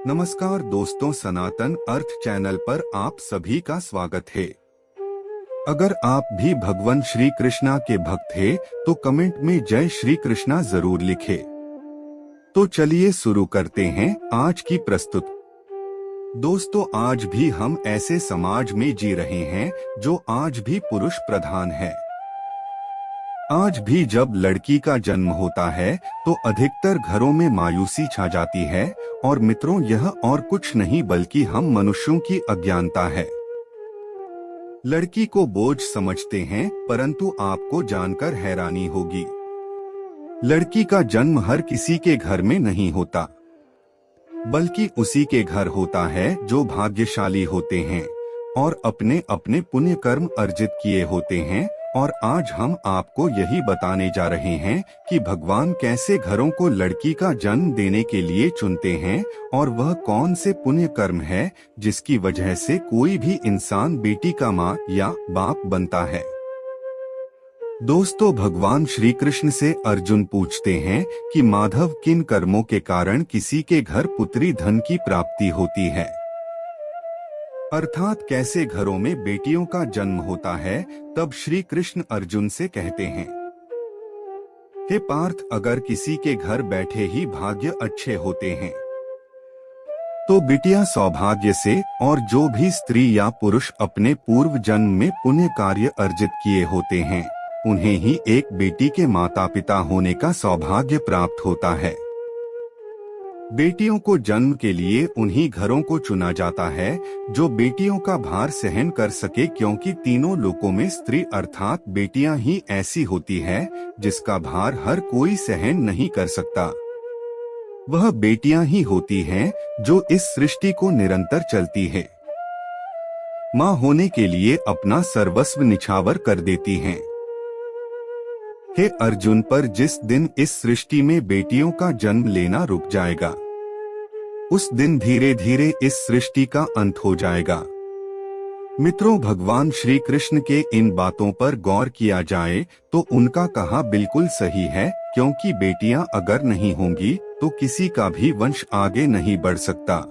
नमस्कार दोस्तों, सनातन अर्थ चैनल पर आप सभी का स्वागत है। अगर आप भी भगवान श्री कृष्णा के भक्त हैं, तो कमेंट में जय श्री कृष्णा जरूर लिखें। तो चलिए शुरू करते हैं आज की प्रस्तुति। दोस्तों, आज भी हम ऐसे समाज में जी रहे हैं जो आज भी पुरुष प्रधान है। आज भी जब लड़की का जन्म होता है तो अधिकतर घरों में मायूसी छा जाती है और मित्रों, यह और कुछ नहीं बल्कि हम मनुष्यों की अज्ञानता है। लड़की को बोझ समझते हैं, परंतु आपको जानकर हैरानी होगी, लड़की का जन्म हर किसी के घर में नहीं होता, बल्कि उसी के घर होता है जो भाग्यशाली होते हैं और अपने अपने पुण्य कर्म अर्जित किए होते हैं। और आज हम आपको यही बताने जा रहे हैं कि भगवान कैसे घरों को लड़की का जन्म देने के लिए चुनते हैं और वह कौन से पुण्य कर्म है जिसकी वजह से कोई भी इंसान बेटी का माँ या बाप बनता है। दोस्तों, भगवान श्री कृष्ण से अर्जुन पूछते हैं कि माधव, किन कर्मों के कारण किसी के घर पुत्री धन की प्राप्ति होती है, अर्थात कैसे घरों में बेटियों का जन्म होता है। तब श्री कृष्ण अर्जुन से कहते हैं, हे पार्थ, अगर किसी के घर बैठे ही भाग्य अच्छे होते हैं तो बिटिया सौभाग्य से, और जो भी स्त्री या पुरुष अपने पूर्व जन्म में पुण्य कार्य अर्जित किए होते हैं उन्हें ही एक बेटी के माता पिता होने का सौभाग्य प्राप्त होता है। बेटियों को जन्म के लिए उन्हीं घरों को चुना जाता है जो बेटियों का भार सहन कर सके, क्योंकि तीनों लोकों में स्त्री अर्थात बेटियां ही ऐसी होती है जिसका भार हर कोई सहन नहीं कर सकता। वह बेटियां ही होती हैं जो इस सृष्टि को निरंतर चलती है, मां होने के लिए अपना सर्वस्व निछावर कर देती हैं। हे अर्जुन, पर जिस दिन इस सृष्टि में बेटियों का जन्म लेना रुक जाएगा, उस दिन धीरे धीरे इस सृष्टि का अंत हो जाएगा। मित्रों, भगवान श्री कृष्ण के इन बातों पर गौर किया जाए तो उनका कहा बिल्कुल सही है, क्योंकि बेटियां अगर नहीं होंगी तो किसी का भी वंश आगे नहीं बढ़ सकता।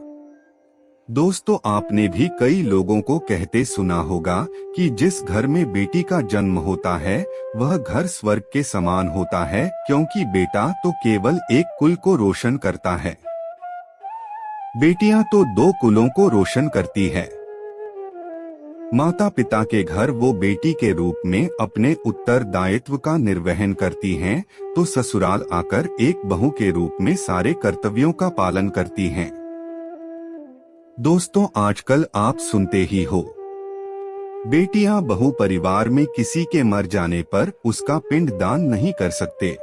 दोस्तों, आपने भी कई लोगों को कहते सुना होगा कि जिस घर में बेटी का जन्म होता है वह घर स्वर्ग के समान होता है, क्योंकि बेटा तो केवल एक कुल को रोशन करता है, बेटियां तो दो कुलों को रोशन करती है। माता पिता के घर वो बेटी के रूप में अपने उत्तरदायित्व का निर्वहन करती हैं, तो ससुराल आकर एक बहू के रूप में सारे कर्तव्यों का पालन करती हैं। दोस्तों, आजकल आप सुनते ही हो, बेटियां बहू परिवार में किसी के मर जाने पर उसका पिंड दान नहीं कर सकते,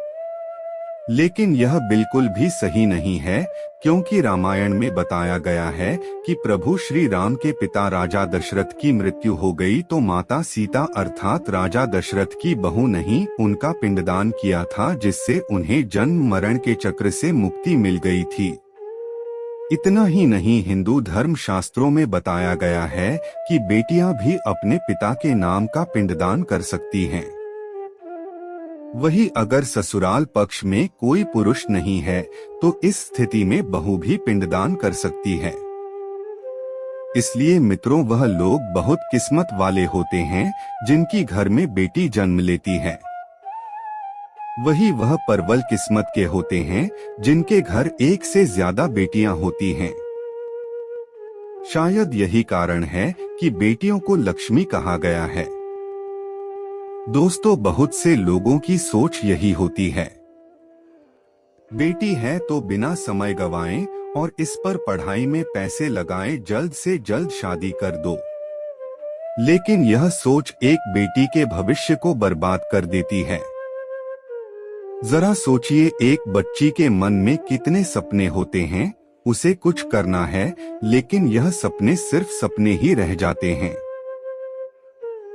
लेकिन यह बिल्कुल भी सही नहीं है, क्योंकि रामायण में बताया गया है कि प्रभु श्री राम के पिता राजा दशरथ की मृत्यु हो गई तो माता सीता अर्थात राजा दशरथ की बहू नहीं उनका पिंडदान किया था, जिससे उन्हें जन्म मरण के चक्र से मुक्ति मिल गई थी। इतना ही नहीं, हिंदू धर्म शास्त्रों में बताया गया है कि बेटियां भी अपने पिता के नाम का पिंडदान कर सकती हैं। वही अगर ससुराल पक्ष में कोई पुरुष नहीं है तो इस स्थिति में बहू भी पिंडदान कर सकती है। इसलिए मित्रों, वह लोग बहुत किस्मत वाले होते हैं जिनकी घर में बेटी जन्म लेती है। वही वह परवल किस्मत के होते हैं जिनके घर एक से ज्यादा बेटियां होती हैं। शायद यही कारण है कि बेटियों को लक्ष्मी कहा गया है। दोस्तों, बहुत से लोगों की सोच यही होती है, बेटी है तो बिना समय गवाएं और इस पर पढ़ाई में पैसे लगाएं, जल्द से जल्द शादी कर दो। लेकिन यह सोच एक बेटी के भविष्य को बर्बाद कर देती है। जरा सोचिए, एक बच्ची के मन में कितने सपने होते हैं, उसे कुछ करना है लेकिन यह सपने सिर्फ सपने ही रह जाते हैं।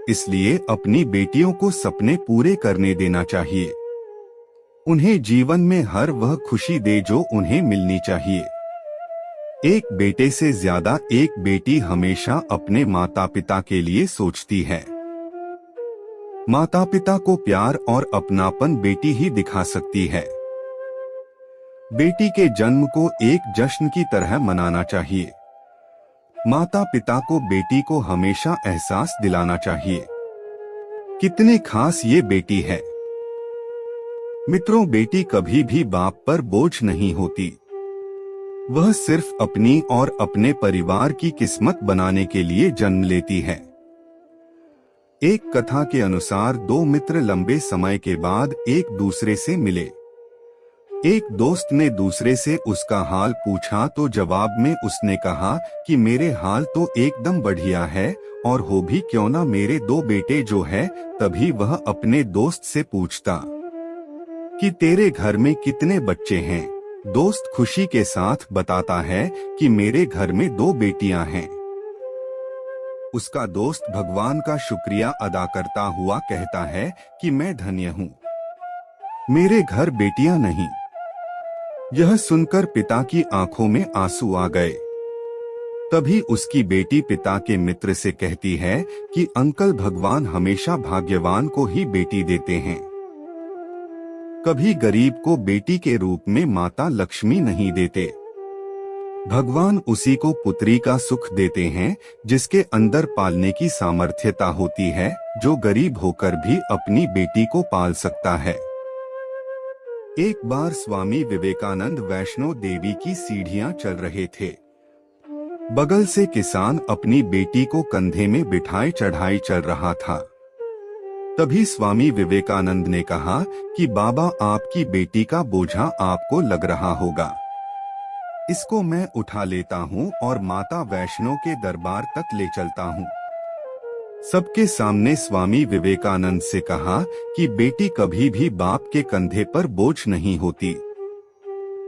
इसलिए अपनी बेटियों को सपने पूरे करने देना चाहिए, उन्हें जीवन में हर वह खुशी दे जो उन्हें मिलनी चाहिए। एक बेटे से ज्यादा एक बेटी हमेशा अपने माता पिता के लिए सोचती है। माता पिता को प्यार और अपनापन बेटी ही दिखा सकती है। बेटी के जन्म को एक जश्न की तरह मनाना चाहिए। माता पिता को बेटी को हमेशा एहसास दिलाना चाहिए कितने खास ये बेटी है। मित्रों, बेटी कभी भी बाप पर बोझ नहीं होती। वह सिर्फ अपनी और अपने परिवार की किस्मत बनाने के लिए जन्म लेती है। एक कथा के अनुसार दो मित्र लंबे समय के बाद एक दूसरे से मिले। एक दोस्त ने दूसरे से उसका हाल पूछा तो जवाब में उसने कहा कि मेरे हाल तो एकदम बढ़िया है, और हो भी क्यों ना मेरे दो बेटे जो है। तभी वह अपने दोस्त से पूछता कि तेरे घर में कितने बच्चे हैं। दोस्त खुशी के साथ बताता है कि मेरे घर में दो बेटियां हैं। उसका दोस्त भगवान का शुक्रिया अदा करता हुआ कहता है कि मैं धन्य हूँ, मेरे घर बेटियां नहीं। यह सुनकर पिता की आंखों में आंसू आ गए। तभी उसकी बेटी पिता के मित्र से कहती है कि अंकल, भगवान हमेशा भाग्यवान को ही बेटी देते हैं, कभी गरीब को बेटी के रूप में माता लक्ष्मी नहीं देते। भगवान उसी को पुत्री का सुख देते हैं जिसके अंदर पालने की सामर्थ्यता होती है, जो गरीब होकर भी अपनी बेटी को पाल सकता है। एक बार स्वामी विवेकानंद वैष्णो देवी की सीढ़ियां चल रहे थे। बगल से किसान अपनी बेटी को कंधे में बिठाए चढ़ाई चल रहा था। तभी स्वामी विवेकानंद ने कहा कि बाबा, आपकी बेटी का बोझा आपको लग रहा होगा, इसको मैं उठा लेता हूँ और माता वैष्णो के दरबार तक ले चलता हूँ। सबके सामने स्वामी विवेकानंद से कहा कि बेटी कभी भी बाप के कंधे पर बोझ नहीं होती।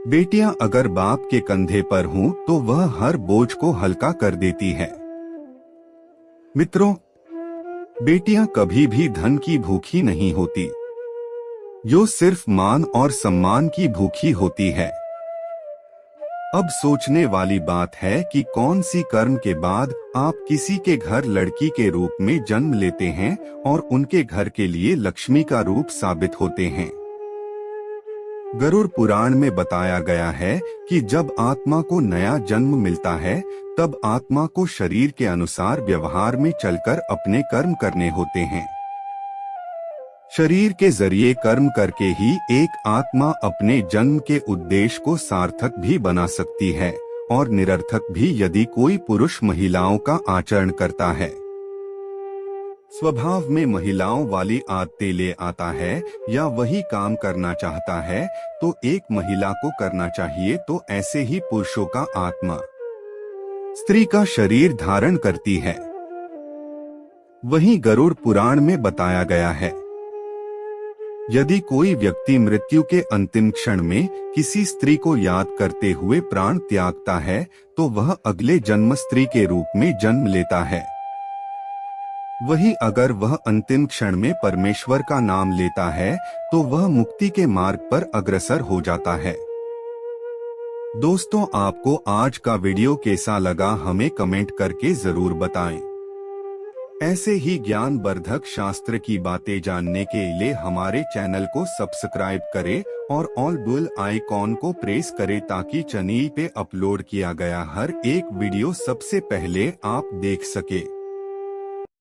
बेटियां अगर बाप के कंधे पर हों तो वह हर बोझ को हल्का कर देती है। मित्रों, बेटियां कभी भी धन की भूखी नहीं होती, जो सिर्फ मान और सम्मान की भूखी होती है। अब सोचने वाली बात है कि कौन सी कर्म के बाद आप किसी के घर लड़की के रूप में जन्म लेते हैं और उनके घर के लिए लक्ष्मी का रूप साबित होते हैं। गरुड़ पुराण में बताया गया है कि जब आत्मा को नया जन्म मिलता है तब आत्मा को शरीर के अनुसार व्यवहार में चलकर अपने कर्म करने होते हैं। शरीर के जरिए कर्म करके ही एक आत्मा अपने जन्म के उद्देश्य को सार्थक भी बना सकती है और निरर्थक भी, यदि कोई पुरुष महिलाओं का आचरण करता है, स्वभाव में महिलाओं वाली आदतें ले आता है या वही काम करना चाहता है तो एक महिला को करना चाहिए, तो ऐसे ही पुरुषों का आत्मा स्त्री का शरीर धारण करती है। वहीं गरुड़ पुराण में बताया गया है, यदि कोई व्यक्ति मृत्यु के अंतिम क्षण में किसी स्त्री को याद करते हुए प्राण त्यागता है तो वह अगले जन्म स्त्री के रूप में जन्म लेता है। वही अगर वह अंतिम क्षण में परमेश्वर का नाम लेता है तो वह मुक्ति के मार्ग पर अग्रसर हो जाता है। दोस्तों, आपको आज का वीडियो कैसा लगा हमें कमेंट करके जरूर बताएं। ऐसे ही ज्ञानवर्धक शास्त्र की बातें जानने के लिए हमारे चैनल को सब्सक्राइब करें और ऑल बेल आइकॉन को प्रेस करें ताकि चैनल पे अपलोड किया गया हर एक वीडियो सबसे पहले आप देख सके।